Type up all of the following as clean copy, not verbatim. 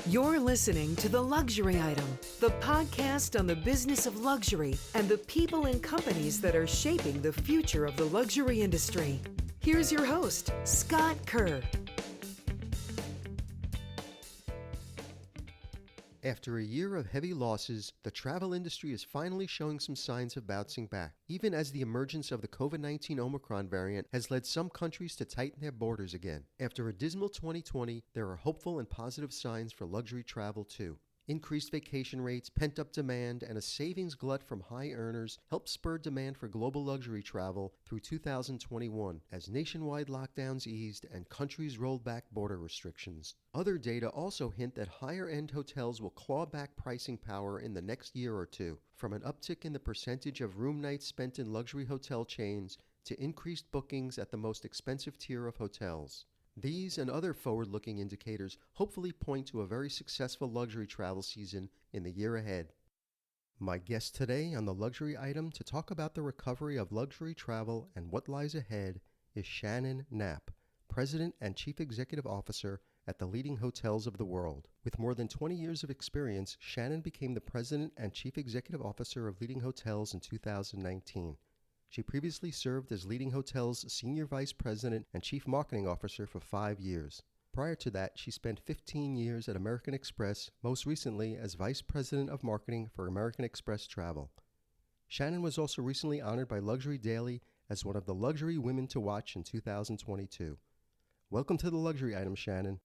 You're listening to The Luxury Item, the podcast on the business of luxury and the people and companies that are shaping the future of the luxury industry. Here's your host, Scott Kerr. After a year of heavy losses, the travel industry is finally showing some signs of bouncing back, even as the emergence of the COVID-19 Omicron variant has led some countries to tighten their borders again. After a dismal 2020, there are hopeful and positive signs for luxury travel too. Increased vacation rates, pent-up demand, and a savings glut from high earners helped spur demand for global luxury travel through 2021 as nationwide lockdowns eased and countries rolled back border restrictions. Other data also hint that higher-end hotels will claw back pricing power in the next year or two, from an uptick in the percentage of room nights spent in luxury hotel chains to increased bookings at the most expensive tier of hotels. These and other forward-looking indicators hopefully point to a very successful luxury travel season in the year ahead. My guest today on the Luxury Item to talk about the recovery of luxury travel and what lies ahead is Shannon Knapp, President and Chief Executive Officer at the leading hotels of the world. With more than 20 years of experience, Shannon became the President and Chief Executive Officer of leading hotels in 2019. She previously served as Leading Hotels Senior Vice President and Chief Marketing Officer for 5 years. Prior to that, she spent 15 years at American Express, most recently as Vice President of Marketing for American Express Travel. Shannon was also recently honored by Luxury Daily as one of the luxury women to watch in 2022. Welcome to the Luxury Item, Shannon.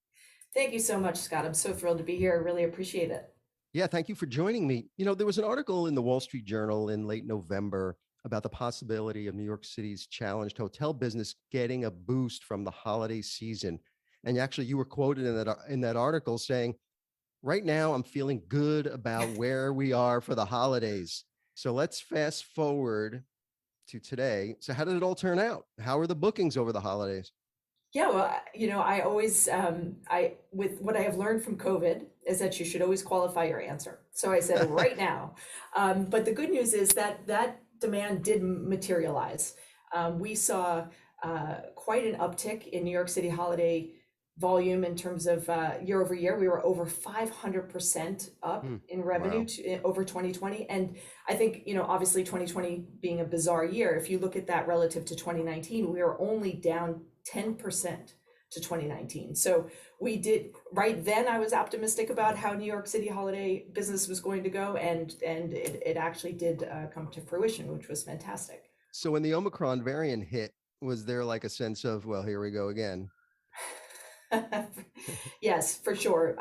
Thank you so much, Scott. I'm so thrilled to be here. I really appreciate it. Yeah, thank you for joining me. There was an article in the Wall Street Journal in late November about the possibility of New York City's challenged hotel business getting a boost from the holiday season. And actually, you were quoted in that article saying, right now, I'm feeling good about where we are for the holidays. So let's fast forward to today. So how did it all turn out? How are the bookings over the holidays? Yeah, well, I always, with what I have learned from COVID is that you should always qualify your answer. So I said right now. But the good news is that demand did materialize. We saw quite an uptick in New York City holiday volume in terms of year over year. We were over 500% up in revenue over 2020. And I think, obviously 2020 being a bizarre year, if you look at that relative to 2019, we were only down 10% to 2019. So we did, right then I was optimistic about how New York City holiday business was going to go, and it actually did come to fruition, which was fantastic. So when the Omicron variant hit, was there like a sense of, well, here we go again? Yes, for sure.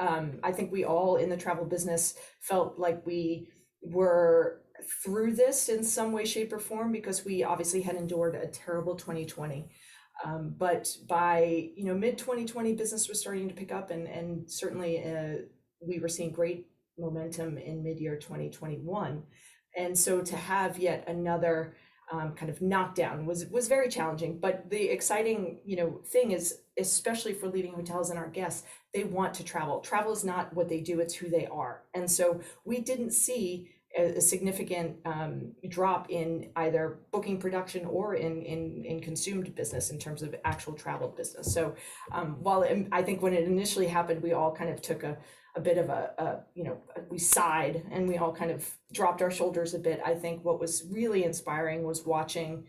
I think we all in the travel business felt like we were through this in some way, shape, or form, because we obviously had endured a terrible 2020. But by mid 2020, business was starting to pick up, and certainly we were seeing great momentum in mid-year 2021. And so to have yet another kind of knockdown was very challenging. But the exciting thing is, especially for leading hotels and our guests, they want to travel. Travel is not what they do; it's who they are. And so we didn't see a significant drop in either booking production or in consumed business in terms of actual travel business. So while I think when it initially happened, we all kind of took a bit of we sighed and we all kind of dropped our shoulders a bit. I think what was really inspiring was watching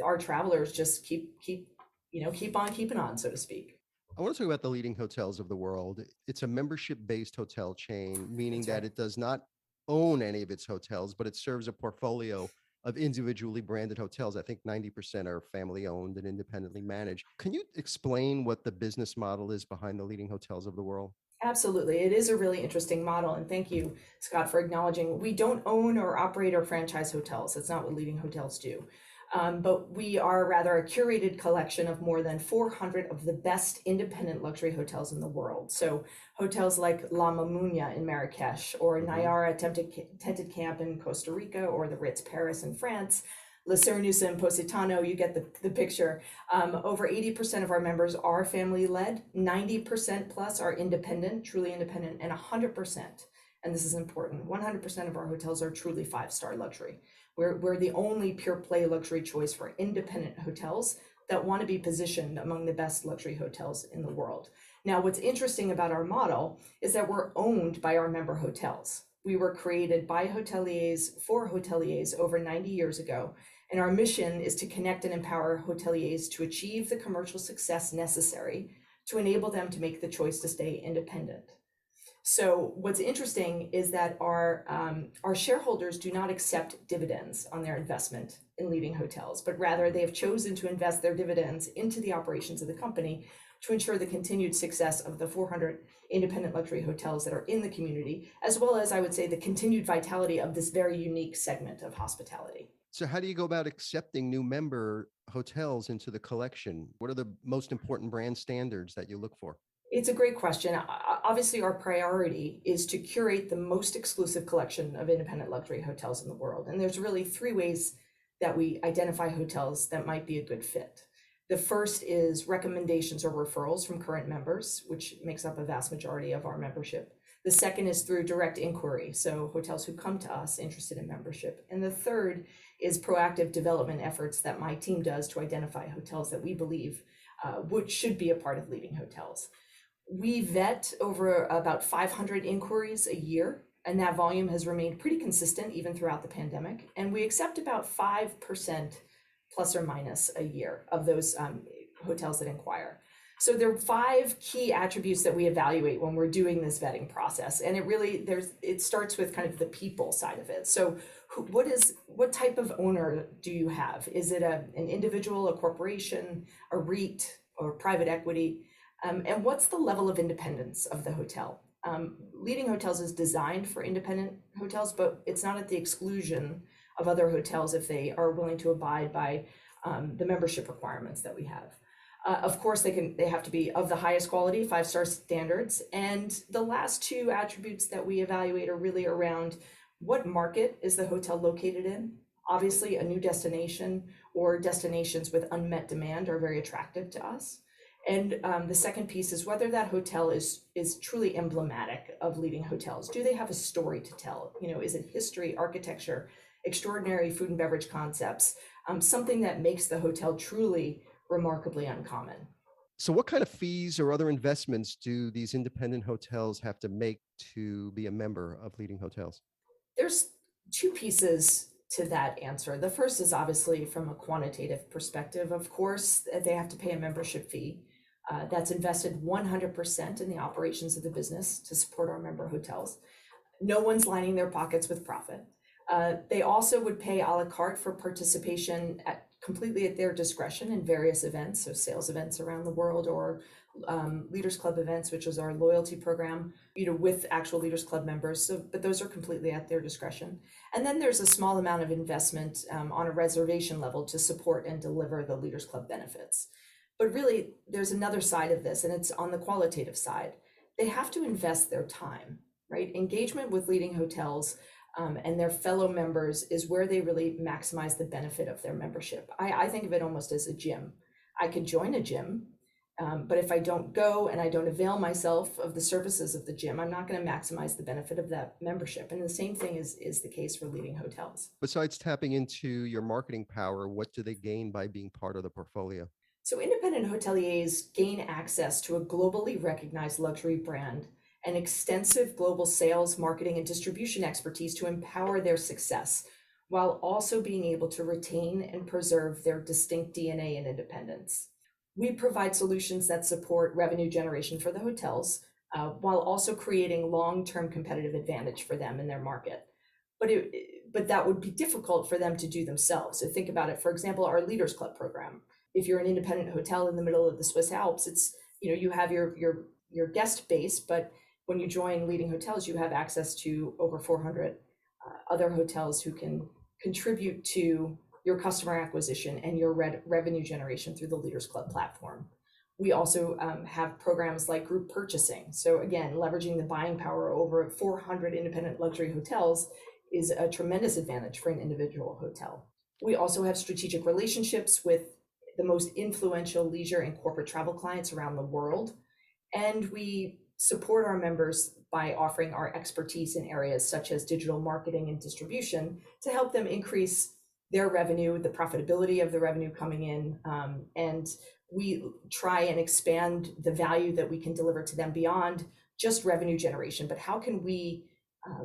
our travelers just keep on keeping on, so to speak. I want to talk about the leading hotels of the world. It's a membership-based hotel chain, meaning that it does not own any of its hotels, but it serves a portfolio of individually branded hotels. I think 90% are family owned and independently managed. Can you explain what the business model is behind the leading hotels of the world? Absolutely. It is a really interesting model. And thank you, Scott, for acknowledging we don't own or operate or franchise hotels. That's not what leading hotels do. But we are rather a curated collection of more than 400 of the best independent luxury hotels in the world. So hotels like La Mamounia in Marrakesh, or Nayara Tented Camp in Costa Rica, or the Ritz Paris in France, La Serenusa in Positano, you get the picture. Over 80% of our members are family-led, 90% plus are independent, truly independent, and 100%, and this is important, 100% of our hotels are truly 5-star luxury. We're the only pure play luxury choice for independent hotels that want to be positioned among the best luxury hotels in the world. Now, what's interesting about our model is that we're owned by our member hotels. We were created by hoteliers for hoteliers over 90 years ago, and our mission is to connect and empower hoteliers to achieve the commercial success necessary to enable them to make the choice to stay independent. So what's interesting is that our shareholders do not accept dividends on their investment in leading hotels, but rather they have chosen to invest their dividends into the operations of the company to ensure the continued success of the 400 independent luxury hotels that are in the community, as well as, I would say, the continued vitality of this very unique segment of hospitality. So how do you go about accepting new member hotels into the collection? What are the most important brand standards that you look for? It's a great question. Obviously, our priority is to curate the most exclusive collection of independent luxury hotels in the world. And there's really three ways that we identify hotels that might be a good fit. The first is recommendations or referrals from current members, which makes up a vast majority of our membership. The second is through direct inquiry, so hotels who come to us interested in membership. And the third is proactive development efforts that my team does to identify hotels that we believe which should be a part of leading hotels. We vet over about 500 inquiries a year, and that volume has remained pretty consistent even throughout the pandemic. And we accept about 5% plus or minus a year of those hotels that inquire. So there are 5 key attributes that we evaluate when we're doing this vetting process. And it starts with kind of the people side of it. So what type of owner do you have? Is it an individual, a corporation, a REIT, or private equity? And what's the level of independence of the hotel? Leading Hotels is designed for independent hotels, but it's not at the exclusion of other hotels if they are willing to abide by the membership requirements that we have. Of course, they have to be of the highest quality, 5-star standards. And the last 2 attributes that we evaluate are really around what market is the hotel located in. Obviously, a new destination or destinations with unmet demand are very attractive to us. And the second piece is whether that hotel is truly emblematic of leading hotels. Do they have a story to tell? Is it history, architecture, extraordinary food and beverage concepts, something that makes the hotel truly remarkably uncommon? So what kind of fees or other investments do these independent hotels have to make to be a member of leading hotels? There's 2 pieces to that answer. The first is obviously from a quantitative perspective. Of course, they have to pay a membership fee. That's invested 100% in the operations of the business to support our member hotels. No one's lining their pockets with profit. They also would pay a la carte for participation completely at their discretion in various events, so sales events around the world, or Leaders Club events, which is our loyalty program, with actual Leaders Club members. But those are completely at their discretion. And then there's a small amount of investment on a reservation level to support and deliver the Leaders Club benefits. But really, there's another side of this, and it's on the qualitative side. They have to invest their time, right? Engagement with leading hotels and their fellow members is where they really maximize the benefit of their membership. I think of it almost as a gym. I could join a gym, but if I don't go and I don't avail myself of the services of the gym, I'm not going to maximize the benefit of that membership. And the same thing is the case for leading hotels. Besides tapping into your marketing power, what do they gain by being part of the portfolio? So independent hoteliers gain access to a globally recognized luxury brand and extensive global sales, marketing, and distribution expertise to empower their success, while also being able to retain and preserve their distinct DNA and independence. We provide solutions that support revenue generation for the hotels, while also creating long-term competitive advantage for them in their market. But that would be difficult for them to do themselves. So think about it. For example, our Leaders Club program. If you're an independent hotel in the middle of the Swiss Alps, it's you have your guest base, but when you join leading hotels, you have access to over 400 other hotels who can contribute to your customer acquisition and your revenue generation through the Leaders Club platform. We also have programs like group purchasing. So again, leveraging the buying power over 400 independent luxury hotels is a tremendous advantage for an individual hotel. We also have strategic relationships with the most influential leisure and corporate travel clients around the world. And we support our members by offering our expertise in areas such as digital marketing and distribution to help them increase their revenue, the profitability of the revenue coming in, and we try and expand the value that we can deliver to them beyond just revenue generation, but how can we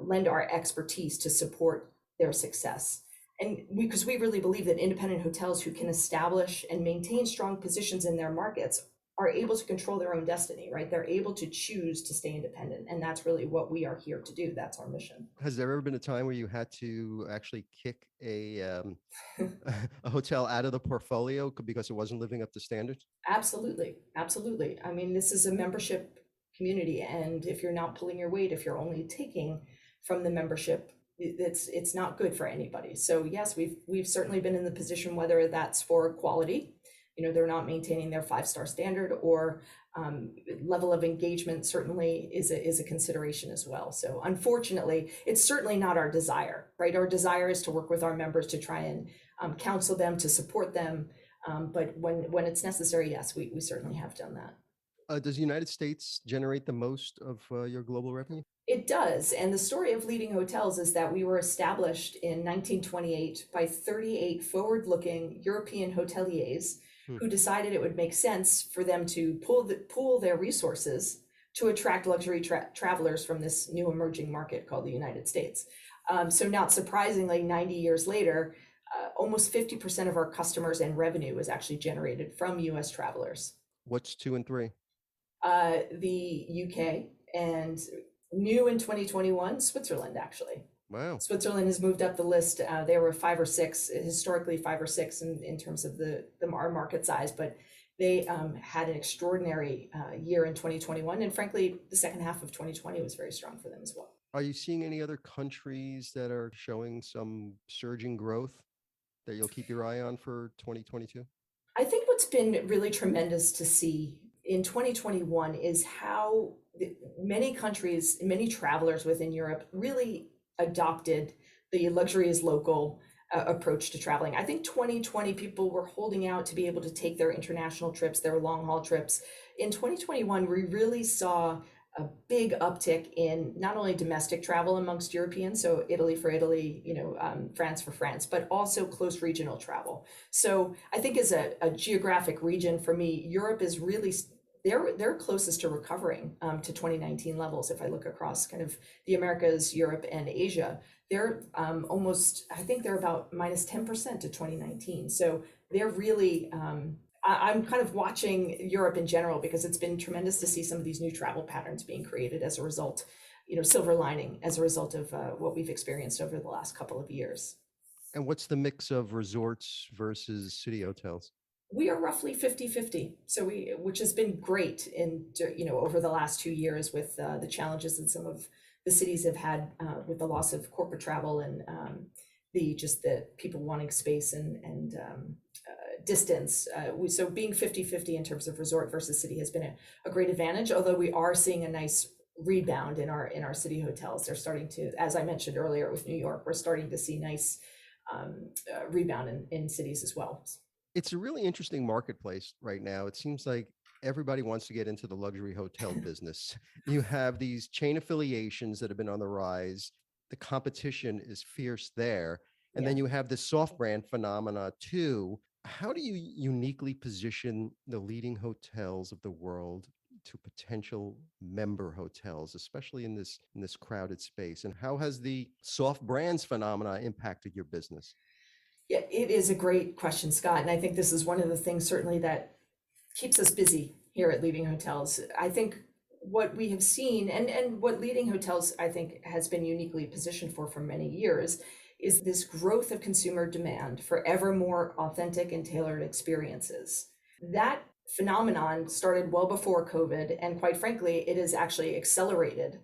lend our expertise to support their success? And because we really believe that independent hotels who can establish and maintain strong positions in their markets are able to control their own destiny, right? They're able to choose to stay independent. And that's really what we are here to do. That's our mission. Has there ever been a time where you had to actually kick a hotel out of the portfolio because it wasn't living up to standards? Absolutely. Absolutely. I mean, this is a membership community. And if you're not pulling your weight, if you're only taking from the membership, it's not good for anybody. So yes, we've certainly been in the position, whether that's for quality, they're not maintaining their 5-star standard, or level of engagement certainly is a consideration as well. So unfortunately, it's certainly not our desire, right? Our desire is to work with our members to try and counsel them, to support them. But when it's necessary, yes, we certainly have done that. Does the United States generate the most of your global revenue? It does. And the story of Leading Hotels is that we were established in 1928 by 38 forward-looking European hoteliers who decided it would make sense for them to pool their resources to attract luxury travelers from this new emerging market called the United States. So not surprisingly, 90 years later, almost 50% of our customers and revenue was actually generated from US travelers. What's 2 and 3? The UK, and new in 2021, Switzerland, actually. Wow. Switzerland has moved up the list. They were 5 or 6, historically 5 or 6 in terms of our market size, but they had an extraordinary year in 2021. And frankly, the second half of 2020 was very strong for them as well. Are you seeing any other countries that are showing some surging growth that you'll keep your eye on for 2022? I think what's been really tremendous to see in 2021 is how many countries, many travelers within Europe really adopted the luxury is local approach to traveling. I think 2020 people were holding out to be able to take their international trips, their long haul trips. In 2021, we really saw a big uptick in not only domestic travel amongst Europeans, so Italy for Italy, France for France, but also close regional travel. So I think as a geographic region for me, Europe is really, they're closest to recovering to 2019 levels. If I look across kind of the Americas, Europe, and Asia, they're almost, I think they're about minus 10% to 2019. So they're really, I'm kind of watching Europe in general because it's been tremendous to see some of these new travel patterns being created as a result, silver lining as a result of what we've experienced over the last couple of years. And what's the mix of resorts versus city hotels? We are roughly 50-50. So which has been great over the last 2 years with the challenges that some of the cities have had with the loss of corporate travel and the people wanting space and distance. So being 50-50 in terms of resort versus city has been a great advantage, although we are seeing a nice rebound in our city hotels. They're starting to, as I mentioned earlier with New York, we're starting to see nice rebound in cities as well. It's a really interesting marketplace right now. It seems like everybody wants to get into the luxury hotel business. You have these chain affiliations that have been on the rise. The competition is fierce there. And then you have this soft brand phenomena too. How do you uniquely position the leading hotels of the world to potential member hotels, especially in this crowded space? And how has the soft brands phenomena impacted your business? Yeah, it is a great question, Scott. And I think this is one of the things certainly that keeps us busy here at Leading Hotels. I think what we have seen and what Leading Hotels, I think, has been uniquely positioned for many years is this growth of consumer demand for ever more authentic and tailored experiences. That phenomenon started well before COVID, and quite frankly, it has actually accelerated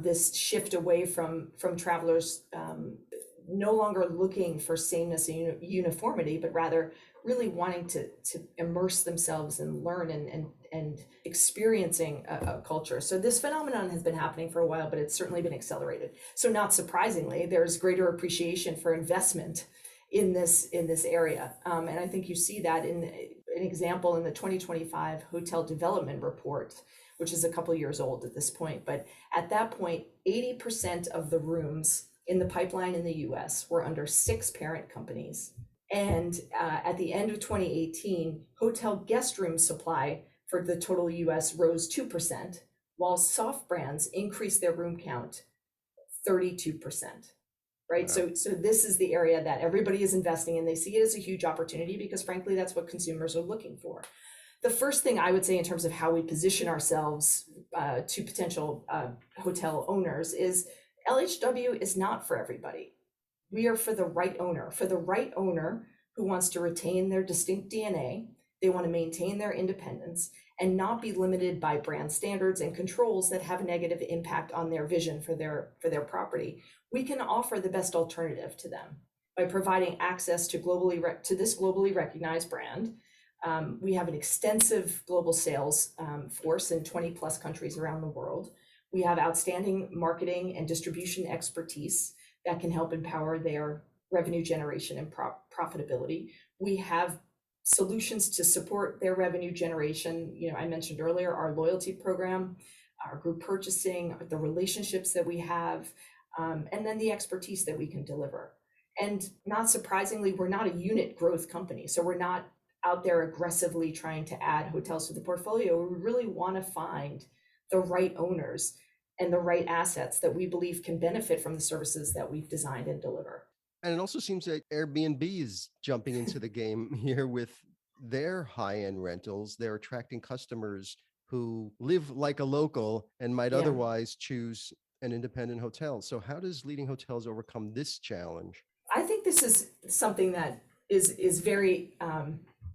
this shift away from travelers no longer looking for sameness and uniformity, but rather really wanting to immerse themselves and learn and experiencing a culture. So this phenomenon has been happening for a while, but it's certainly been accelerated. So not surprisingly, there's greater appreciation for investment in this area. And I think you see that in an example in the 2025 Hotel Development Report, which is a couple years old at this point. But at that point, 80% of the rooms in the pipeline in the US were under 6 parent companies. And at the end of 2018, hotel guest room supply for the total US rose 2%, while soft brands increased their room count 32%. Right. Wow. So this is the area that everybody is investing in. They see it as a huge opportunity because frankly, that's what consumers are looking for. The first thing I would say in terms of how we position ourselves to potential hotel owners is LHW is not for everybody. We are for the right owner who wants to retain their distinct DNA. They want to maintain their independence and not be limited by brand standards and controls that have a negative impact on their vision for their property. We can offer the best alternative to them by providing access to this globally recognized brand. We have an extensive global sales force in 20 plus countries around the world. We have outstanding marketing and distribution expertise that can help empower their revenue generation and profitability. We have solutions to support their revenue generation. I mentioned earlier our loyalty program, our group purchasing, the relationships that we have, and then the expertise that we can deliver. And not surprisingly, we're not a unit growth company. So we're not out there aggressively trying to add hotels to the portfolio. We really want to find the right owners and the right assets that we believe can benefit from the services that we've designed and deliver. And it also seems that Airbnb is jumping into the game here with their high-end rentals. They're attracting customers who live like a local and might otherwise choose an independent hotel. So how does Leading Hotels overcome this challenge? I think this is something that is very,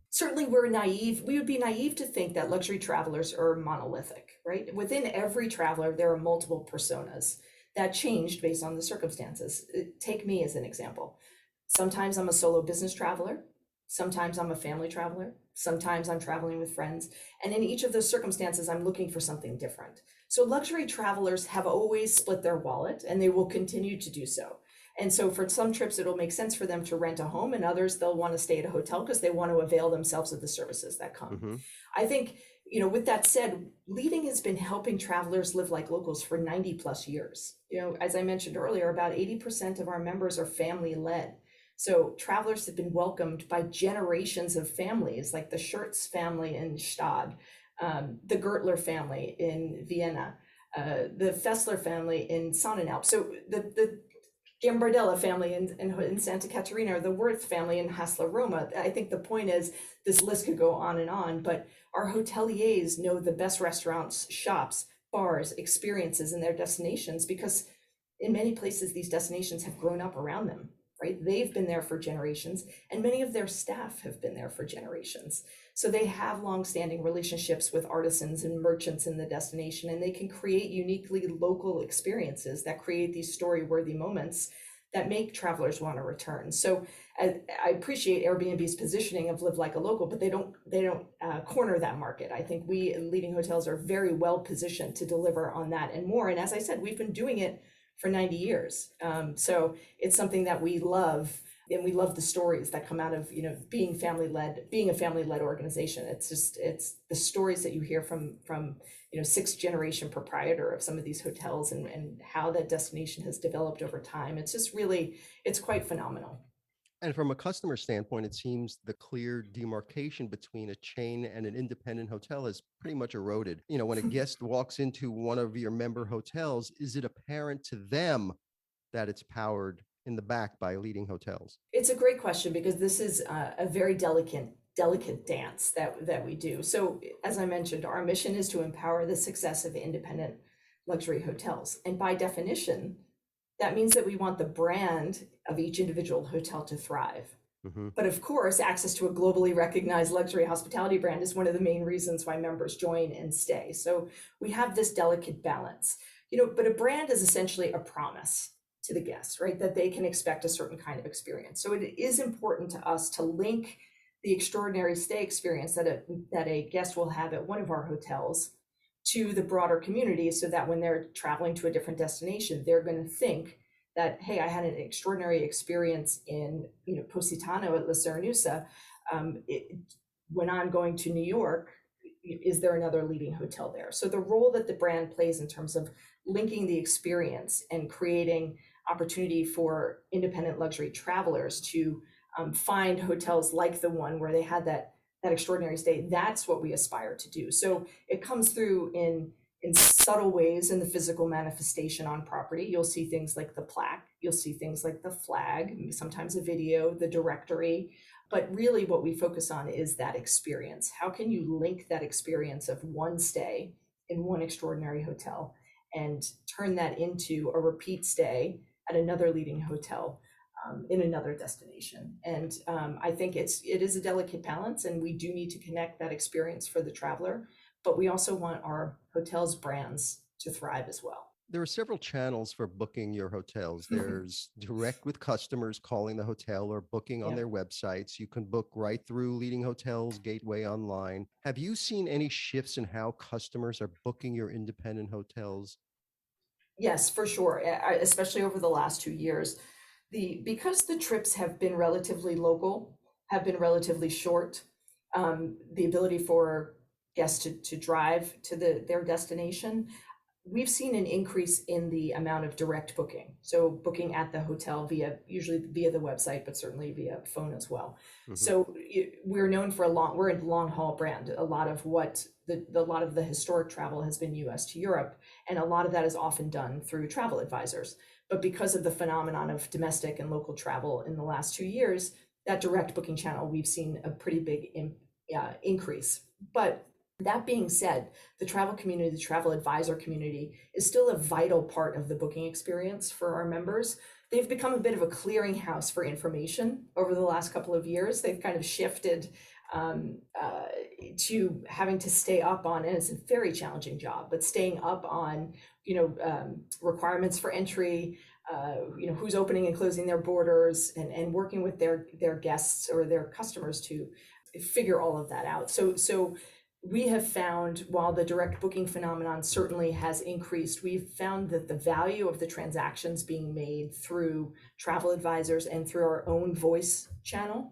certainly we're naive. We would be naive to think that luxury travelers are monolithic, right? Within every traveler, there are multiple personas that changed based on the circumstances. Take me as an example. Sometimes I'm a solo business traveler. Sometimes I'm a family traveler. Sometimes I'm traveling with friends. And in each of those circumstances, I'm looking for something different. So luxury travelers have always split their wallet and they will continue to do so. And so for some trips, it'll make sense for them to rent a home, and others they'll want to stay at a hotel because they want to avail themselves of the services that come. Mm-hmm. I think, with that said, Leading has been helping travelers live like locals for 90 plus years. As I mentioned earlier, about 80% of our members are family led. So travelers have been welcomed by generations of families, like the Schertz family in Stade, the Gertler family in Vienna, the Fessler family in Sonnenalp. So the Gambardella family in Santa Caterina, or the Wirth family in Hasla Roma. I think the point is this list could go on, but our hoteliers know the best restaurants, shops, bars, experiences in their destinations because in many places these destinations have grown up around them, right? They've been there for generations and many of their staff have been there for generations. So they have long-standing relationships with artisans and merchants in the destination, and they can create uniquely local experiences that create these story-worthy moments that make travelers want to return. So I appreciate Airbnb's positioning of live like a local, but they don't corner that market. I think we Leading Hotels are very well positioned to deliver on that and more. And as I said, we've been doing it for 90 years. So it's something that we love. And we love the stories that come out of, being a family-led organization. It's the stories that you hear from sixth generation proprietor of some of these hotels and how that destination has developed over time. It's just really, it's quite phenomenal. And from a customer standpoint, it seems the clear demarcation between a chain and an independent hotel is pretty much eroded. When a guest walks into one of your member hotels, is it apparent to them that it's powered in the back by Leading Hotels? It's a great question because this is a very delicate dance that we do. So as I mentioned, our mission is to empower the success of independent luxury hotels. And by definition, that means that we want the brand of each individual hotel to thrive. Mm-hmm. But of course, access to a globally recognized luxury hospitality brand is one of the main reasons why members join and stay. So we have this delicate balance, but a brand is essentially a promise to the guests, right? That they can expect a certain kind of experience. So it is important to us to link the extraordinary stay experience that a guest will have at one of our hotels to the broader community, so that when they're traveling to a different destination, they're going to think that, hey, I had an extraordinary experience in Positano at La Serenusa. When I'm going to New York, is there another Leading hotel there? So the role that the brand plays in terms of linking the experience and creating opportunity for independent luxury travelers to find hotels like the one where they had that extraordinary stay. That's what we aspire to do. So it comes through in subtle ways in the physical manifestation on property. You'll see things like the plaque, you'll see things like the flag, sometimes a video, the directory. But really, what we focus on is that experience. How can you link that experience of one stay in one extraordinary hotel and turn that into a repeat stay at another leading hotel in another destination? And I think it is a delicate balance, and we do need to connect that experience for the traveler, but we also want our hotels' brands to thrive as well. There are several channels for booking your hotels. There's direct with customers calling the hotel or booking on Yeah. their websites. You can book right through Leading Hotels Gateway online. Have you seen any shifts in how customers are booking your independent hotels? Yes, for sure. Especially over the last 2 years, because the trips have been relatively local, have been relatively short, the ability for guests to drive to their destination, we've seen an increase in the amount of direct booking. So booking at the hotel usually via the website, but certainly via phone as well. Mhm. So we're known for we're a long haul brand. A lot of the historic travel has been US to Europe, and a lot of that is often done through travel advisors. But because of the phenomenon of domestic and local travel in the last 2 years, that direct booking channel, we've seen a pretty big increase. But that being said, the travel community, the travel advisor community is still a vital part of the booking experience for our members. They've become a bit of a clearinghouse for information over the last couple of years. They've kind of shifted to having to stay up on, and it's a very challenging job, but staying up on, requirements for entry, who's opening and closing their borders, and working with their guests or their customers to figure all of that out. So we have found, while the direct booking phenomenon certainly has increased, we've found that the value of the transactions being made through travel advisors and through our own voice channel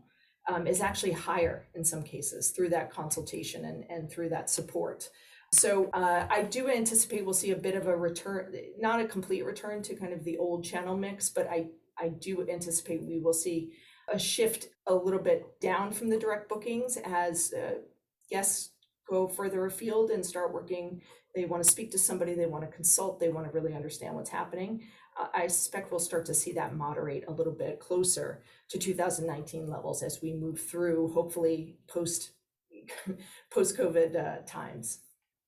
is actually higher in some cases through that consultation and through that support. So I do anticipate we'll see a bit of a return, not a complete return to kind of the old channel mix, but I do anticipate we will see a shift a little bit down from the direct bookings as guests go further afield and start working. They want to speak to somebody, they want to consult, they want to really understand what's happening. I suspect we'll start to see that moderate a little bit closer to 2019 levels as we move through, hopefully post COVID times.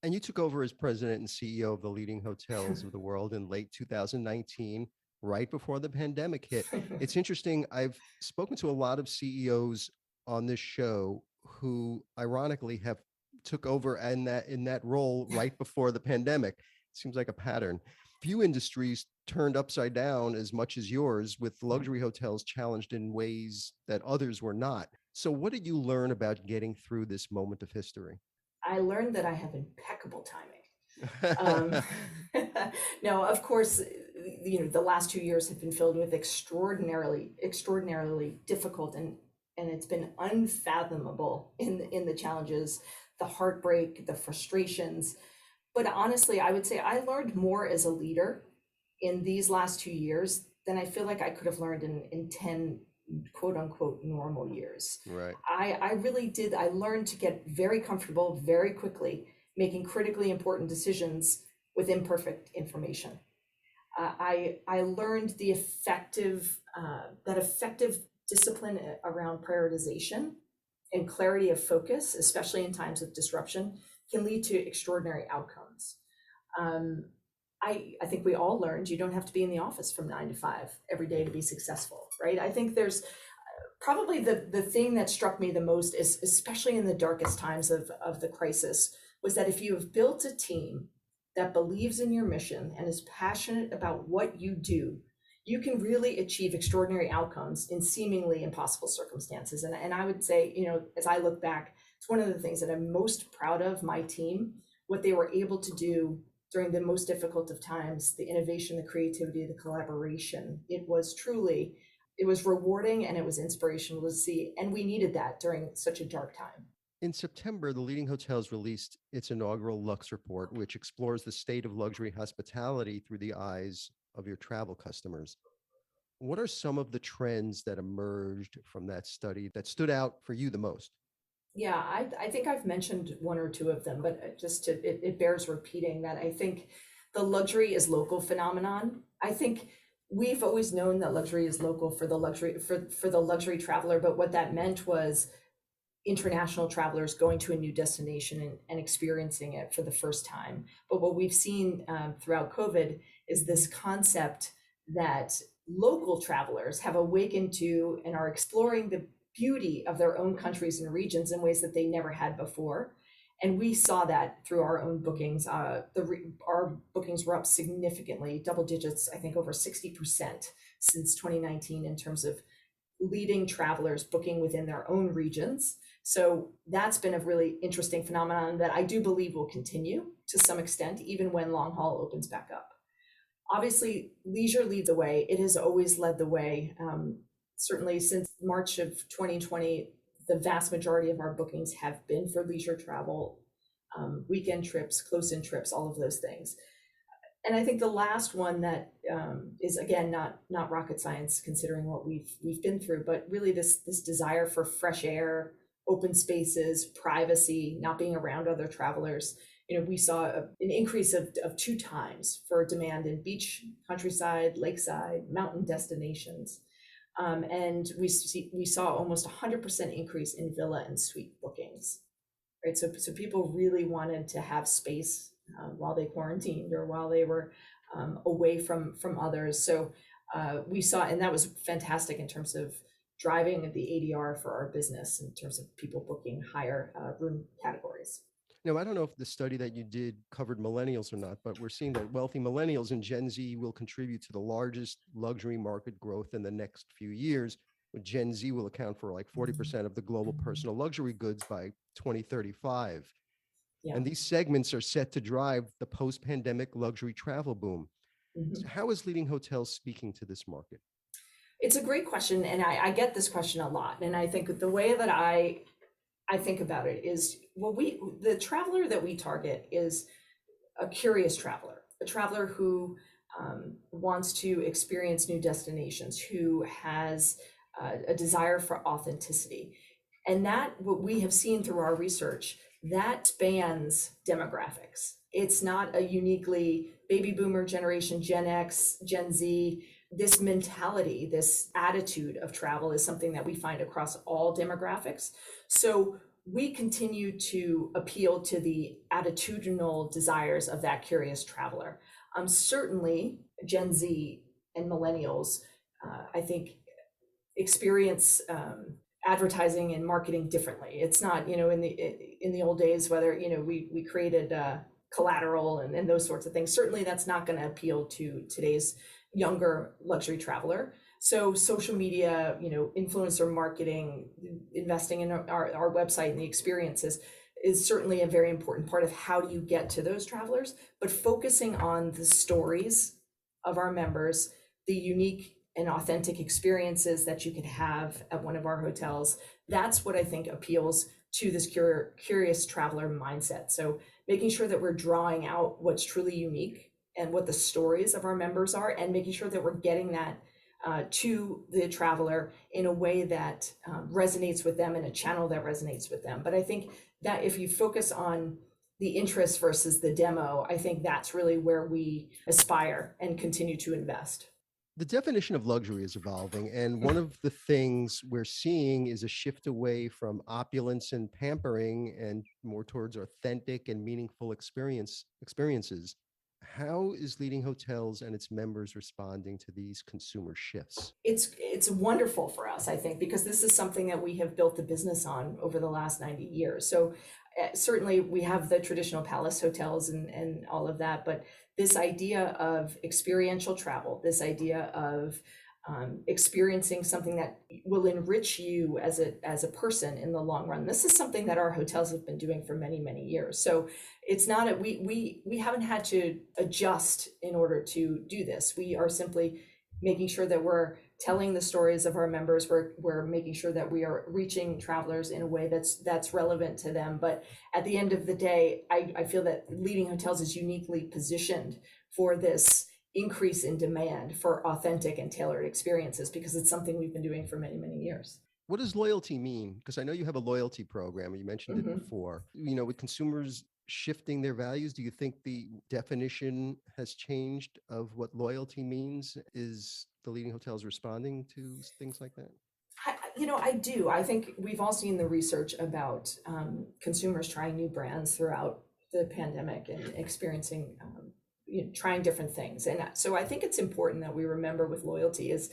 And you took over as president and CEO of the leading hotels of the world in late 2019, right before the pandemic hit. It's interesting. I've spoken to a lot of CEOs on this show who ironically have took over in that role right before the pandemic. Seems like a pattern. Few industries turned upside down as much as yours, with luxury hotels challenged in ways that others were not. So what did you learn about getting through this moment of history? I learned that I have impeccable timing. No, of course, the last 2 years have been filled with extraordinarily difficult, and it's been unfathomable in the challenges, the heartbreak, the frustrations. But honestly, I would say I learned more as a leader in these last 2 years than I feel like I could have learned in 10 quote unquote normal years. Right. I really did. I learned to get very comfortable very quickly, making critically important decisions with imperfect information. I learned that effective discipline around prioritization and clarity of focus, especially in times of disruption, can lead to extraordinary outcomes. Um, I think we all learned you don't have to be in the office from 9 to 5 every day to be successful, right? I think there's probably the thing that struck me the most is, especially in the darkest times of the crisis, was that if you have built a team that believes in your mission and is passionate about what you do, you can really achieve extraordinary outcomes in seemingly impossible circumstances. And I would say, as I look back, it's one of the things that I'm most proud of my team, what they were able to do during the most difficult of times, the innovation, the creativity, the collaboration. It was rewarding and it was inspirational to see. And we needed that during such a dark time. In September, the leading hotels released its inaugural Luxe Report, which explores the state of luxury hospitality through the eyes of your travel customers. What are some of the trends that emerged from that study that stood out for you the most? Yeah, I think I've mentioned one or two of them, but it bears repeating that I think the luxury is local phenomenon. I think we've always known that luxury is local for the luxury traveler, but what that meant was international travelers going to a new destination and experiencing it for the first time. But what we've seen throughout COVID is this concept that local travelers have awakened to and are exploring the beauty of their own countries and regions in ways that they never had before. And we saw that through our own bookings. Our bookings were up significantly, double digits, I think over 60% since 2019 in terms of leading travelers booking within their own regions. So that's been a really interesting phenomenon that I do believe will continue to some extent, even when long haul opens back up. Obviously, leisure leads the way. It has always led the way. Certainly since March of 2020, the vast majority of our bookings have been for leisure travel, weekend trips, close-in trips, all of those things. And I think the last one that is again not rocket science, considering what we've been through, but really this desire for fresh air, open spaces, privacy, not being around other travelers. You know, we saw an increase of 2 times for demand in beach, countryside, lakeside, mountain destinations, and we saw almost 100% increase in villa and suite bookings. Right, so people really wanted to have space while they quarantined or while they were away from others. So we saw, and that was fantastic in terms of driving the ADR for our business in terms of people booking higher room categories. Now, I don't know if the study that you did covered millennials or not, but we're seeing that wealthy millennials and Gen Z will contribute to the largest luxury market growth in the next few years. With Gen Z will account for like 40% of the global personal luxury goods by 2035. Yeah. And these segments are set to drive the post-pandemic luxury travel boom. Mhm. So how is Leading Hotels speaking to this market? It's a great question, and I get this question a lot. And I think the way that I think about it is, well, the traveler that we target is a curious traveler, a traveler who wants to experience new destinations, who has a desire for authenticity. And that, what we have seen through our research, that spans demographics. It's not a uniquely baby boomer generation, Gen X, Gen Z. This mentality, this attitude of travel is something that we find across all demographics. So we continue to appeal to the attitudinal desires of that curious traveler. Certainly, Gen Z and millennials, I think, experience advertising and marketing differently. It's not, you know, in the old days, whether, you know, we created collateral and those sorts of things. Certainly, that's not going to appeal to today's younger luxury traveler. So social media, you know, influencer marketing, investing in our website and the experiences is certainly a very important part of how do you get to those travelers, but focusing on the stories of our members, the unique and authentic experiences that you could have at one of our hotels. That's what I think appeals to this curious traveler mindset. So making sure that we're drawing out what's truly unique and what the stories of our members are, and making sure that we're getting that to the traveler in a way that resonates with them, in a channel that resonates with them. But I think that if you focus on the interest versus the demo, I think that's really where we aspire and continue to invest. The definition of luxury is evolving, and one of the things we're seeing is a shift away from opulence and pampering and more towards authentic and meaningful experiences. How is Leading Hotels and its members responding to these consumer shifts? It's wonderful for us, I think, because this is something that we have built the business on over the last 90 years. So certainly we have the traditional palace hotels and all of that, but this idea of experiential travel, this idea of experiencing something that will enrich you as a person in the long run. This is something that our hotels have been doing for many, many years. So it's not we haven't had to adjust in order to do this. We are simply making sure that we're telling the stories of our members. We're making sure that we are reaching travelers in a way that's relevant to them. But at the end of the day, I feel that Leading Hotels is uniquely positioned for this increase in demand for authentic and tailored experiences, because it's something we've been doing for many, many years. What does loyalty mean? Because I know you have a loyalty program, you mentioned it before. With consumers shifting their values, do you think the definition has changed of what loyalty means? Is the leading hotels responding to things like that? I do. I think we've all seen the research about consumers trying new brands throughout the pandemic and experiencing, trying different things. And so I think it's important that we remember with loyalty is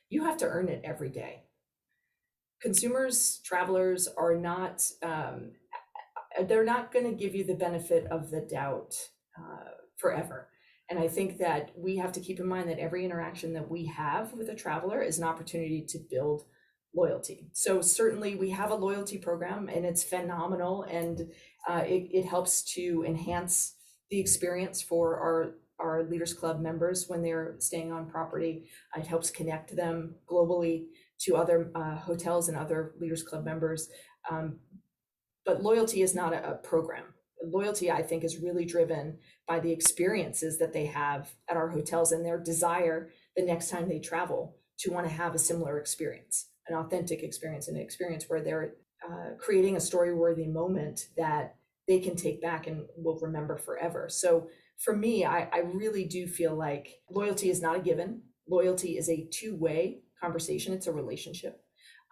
you have to earn it every day. Consumers, travelers are not, they're not going to give you the benefit of the doubt forever. And I think that we have to keep in mind that every interaction that we have with a traveler is an opportunity to build loyalty. So certainly we have a loyalty program and it's phenomenal, and it helps to enhance the experience for our Leaders Club members when they're staying on property. It helps connect them globally to other hotels and other Leaders Club members. But loyalty is not a program. Loyalty, I think, is really driven by the experiences that they have at our hotels and their desire the next time they travel to want to have a similar experience, an authentic experience, an experience where they're creating a story-worthy moment that they can take back and will remember forever. So for me, I really do feel like loyalty is not a given. Loyalty is a two-way conversation. It's a relationship.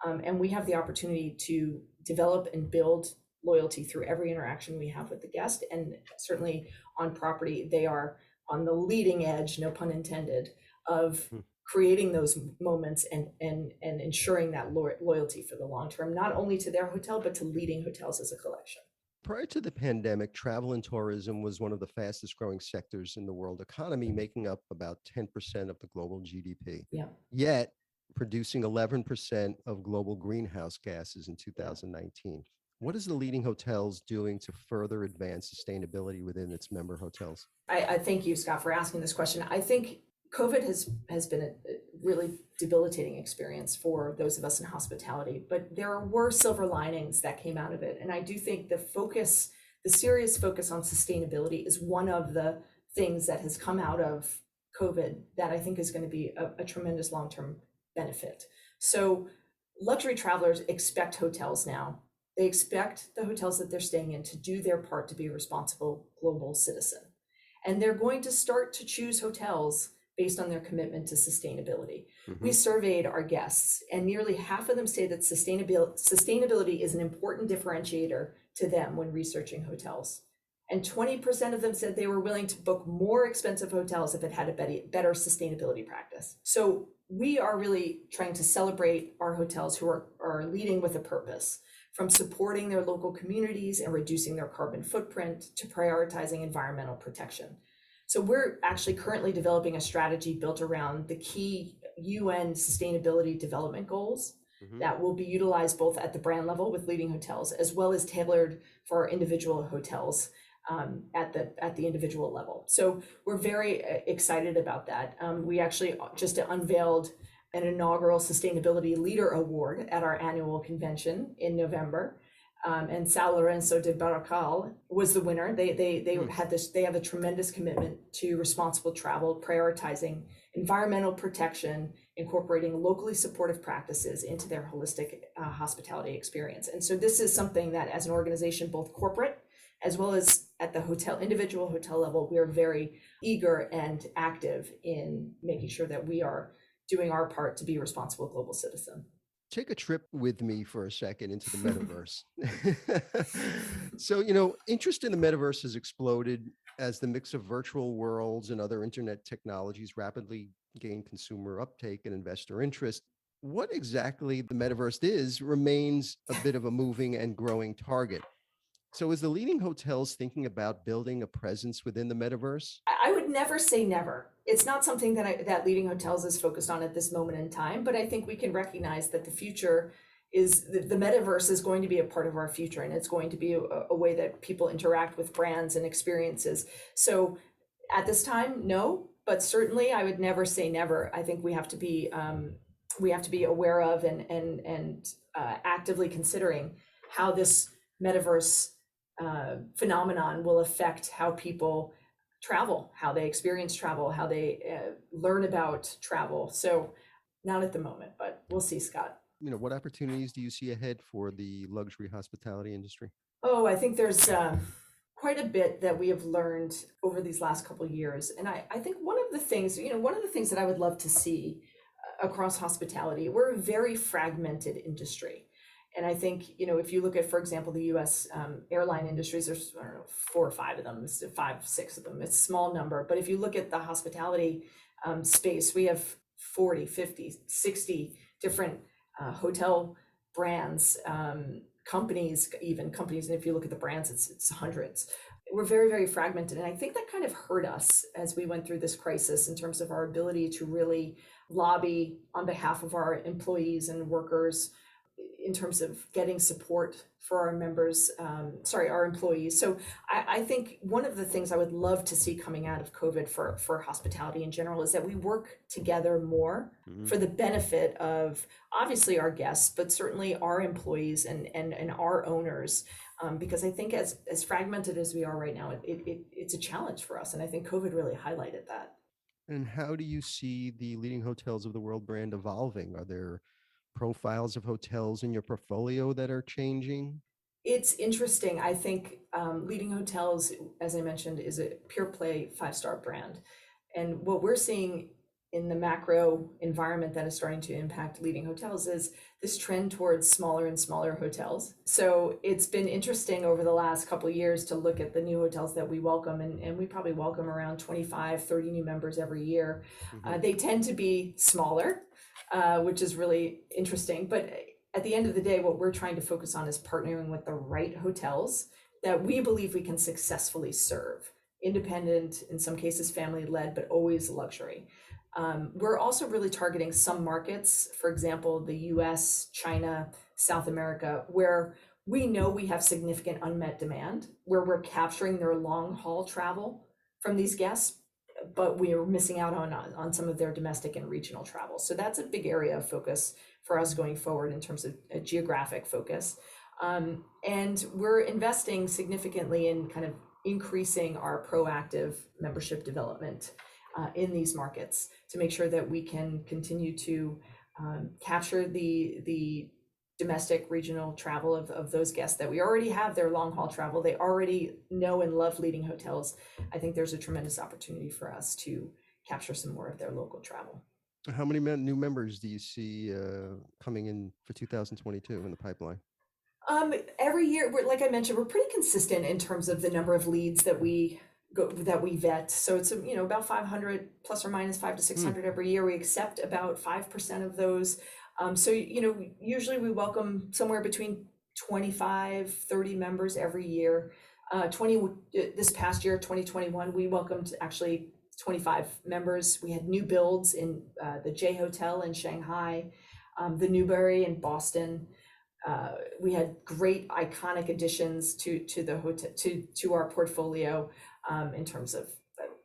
And we have the opportunity to develop and build loyalty through every interaction we have with the guest. And certainly on property, they are on the leading edge, no pun intended, of creating those moments and ensuring that loyalty for the long term, not only to their hotel, but to leading hotels as a collection. Prior to the pandemic, travel and tourism was one of the fastest growing sectors in the world economy, making up about 10% of the global GDP. Yeah. Yet producing 11% of global greenhouse gases in 2019. What is the leading hotels doing to further advance sustainability within its member hotels? I thank you, Scott, for asking this question. I think COVID has been a really debilitating experience for those of us in hospitality, but there were silver linings that came out of it. And I do think the serious focus on sustainability is one of the things that has come out of COVID that I think is going to be a tremendous long-term benefit. So luxury travelers expect hotels now. They expect the hotels that they're staying in to do their part to be a responsible global citizen. And they're going to start to choose hotels based on their commitment to sustainability. We surveyed our guests, and nearly half of them say that sustainability is an important differentiator to them when researching hotels. And 20% of them said they were willing to book more expensive hotels if it had a better sustainability practice. So we are really trying to celebrate our hotels who are leading with a purpose, from supporting their local communities and reducing their carbon footprint to prioritizing environmental protection. So we're actually currently developing a strategy built around the key UN Sustainability Development Goals that will be utilized both at the brand level with leading hotels, as well as tailored for our individual hotels at the individual level. So we're very excited about that. We actually just unveiled an inaugural Sustainability Leader Award at our annual convention in November. And São Lourenço de Baracaldo was the winner. They have a tremendous commitment to responsible travel, prioritizing environmental protection, incorporating locally supportive practices into their holistic hospitality experience. And so this is something that, as an organization, both corporate as well as at the individual hotel level, we are very eager and active in making sure that we are doing our part to be a responsible global citizen. Take a trip with me for a second into the metaverse. So, interest in the metaverse has exploded as the mix of virtual worlds and other internet technologies rapidly gain consumer uptake and investor interest. What exactly the metaverse is remains a bit of a moving and growing target. So is the leading hotels thinking about building a presence within the metaverse? I would never say never. It's not something that leading hotels is focused on at this moment in time, but I think we can recognize that the future is the metaverse is going to be a part of our future, and it's going to be a way that people interact with brands and experiences. So at this time, no, but certainly I would never say never. I think we have to be aware of and actively considering how this metaverse phenomenon will affect how people travel, how they experience travel, how they learn about travel. So not at the moment, but we'll see, Scott. What opportunities do you see ahead for the luxury hospitality industry? Oh, I think there's quite a bit that we have learned over these last couple of years. And I think one of the things that I would love to see across hospitality, we're a very fragmented industry. And I think, if you look at, for example, the US airline industries, there's, I don't know, four or five of them, five, six of them. It's a small number. But if you look at the hospitality space, we have 40, 50, 60 different hotel brands, companies, even companies. And if you look at the brands, it's hundreds. We're very, very fragmented. And I think that kind of hurt us as we went through this crisis in terms of our ability to really lobby on behalf of our employees and workers in terms of getting support for our members, our employees. So I think one of the things I would love to see coming out of COVID for hospitality in general is that we work together more for the benefit of obviously our guests, but certainly our employees and our owners. Because I think as fragmented as we are right now, it's a challenge for us. And I think COVID really highlighted that. And how do you see the leading hotels of the world brand evolving? Are there profiles of hotels in your portfolio that are changing? It's interesting. I think Leading Hotels, as I mentioned, is a pure play five-star brand. And what we're seeing in the macro environment that is starting to impact Leading Hotels is this trend towards smaller and smaller hotels. So it's been interesting over the last couple of years to look at the new hotels that we welcome, and we probably welcome around 25, 30 new members every year. They tend to be smaller, which is really interesting. But at the end of the day, what we're trying to focus on is partnering with the right hotels that we believe we can successfully serve. Independent, in some cases family led, but always luxury. We're also really targeting some markets, for example, the US, China, South America, where we know we have significant unmet demand, where we're capturing their long haul travel from these guests, but we are missing out on some of their domestic and regional travel. So that's a big area of focus for us going forward in terms of a geographic focus. And we're investing significantly in kind of increasing our proactive membership development in these markets to make sure that we can continue to capture the domestic regional travel of those guests that we already have their long haul travel. They already know and love Leading Hotels. I think there's a tremendous opportunity for us to capture some more of their local travel. How many new members do you see coming in for 2022 in the pipeline? Every year, like I mentioned, we're pretty consistent in terms of the number of leads that we vet. So it's about 500 plus or minus 500 to 600 every year. We accept about 5% of those. So usually we welcome somewhere between 25, 30 members every year. This past year, 2021, we welcomed actually 25 members. We had new builds in the J Hotel in Shanghai, the Newbury in Boston. We had great iconic additions to the hotel to our portfolio in terms of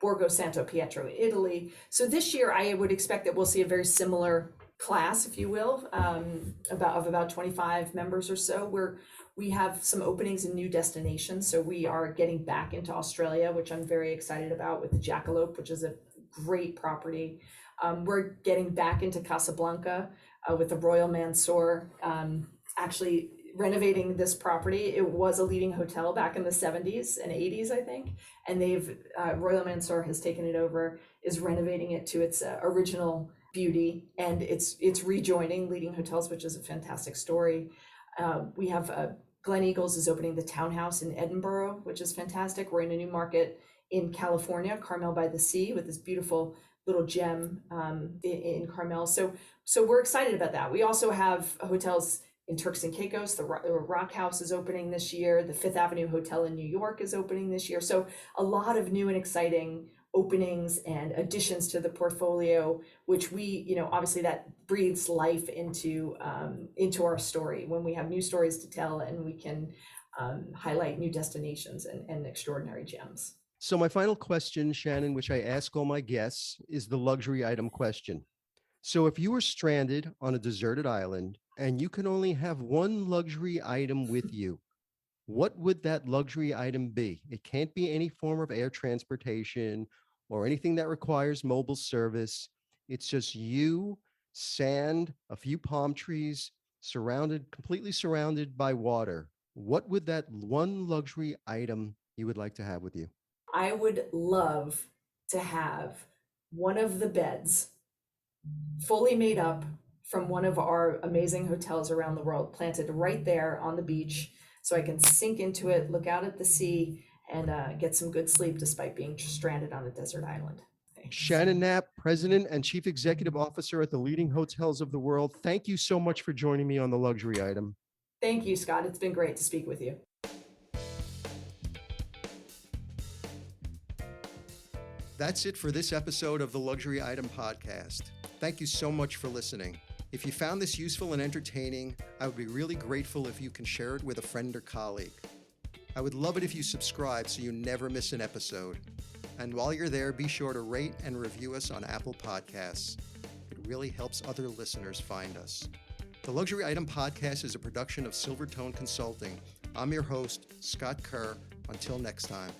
Borgo Santo Pietro in Italy. So this year I would expect that we'll see a very similar class, if you will, about 25 members or so. We have some openings in new destinations. So we are getting back into Australia, which I'm very excited about, with the Jackalope, which is a great property. We're getting back into Casablanca with the Royal Mansour. Actually renovating this property. It was a Leading Hotel back in the 70s and 80s, I think. And Royal Mansour has taken it over, is renovating it to its original beauty. And it's rejoining Leading Hotels, which is a fantastic story. We have Glen Eagles is opening the Townhouse in Edinburgh, which is fantastic. We're in a new market in California, Carmel by the Sea, with this beautiful little gem in Carmel. So we're excited about that. We also have hotels in Turks and Caicos. The Rock House is opening this year. The Fifth Avenue Hotel in New York is opening this year. So a lot of new and exciting openings and additions to the portfolio, which we, obviously that breathes life into our story when we have new stories to tell and we can highlight new destinations and extraordinary gems. So my final question, Shannon, which I ask all my guests, is the luxury item question. So if you were stranded on a deserted island and you can only have one luxury item with you, what would that luxury item be? It can't be any form of air transportation or anything that requires mobile service. It's just you, sand, a few palm trees, completely surrounded by water. What would that one luxury item you would like to have with you? I would love to have one of the beds fully made up from one of our amazing hotels around the world, planted right there on the beach, so I can sink into it, look out at the sea, and get some good sleep despite being stranded on a desert island. Thanks. Shannon Knapp, President and Chief Executive Officer at the leading hotels of the world. Thank you so much for joining me on the luxury item. Thank you, Scott. It's been great to speak with you. That's it for this episode of the Luxury Item Podcast. Thank you so much for listening. If you found this useful and entertaining, I would be really grateful if you can share it with a friend or colleague. I would love it if you subscribe so you never miss an episode. And while you're there, be sure to rate and review us on Apple Podcasts. It really helps other listeners find us. The Luxury Item Podcast is a production of Silvertone Consulting. I'm your host, Scott Kerr. Until next time.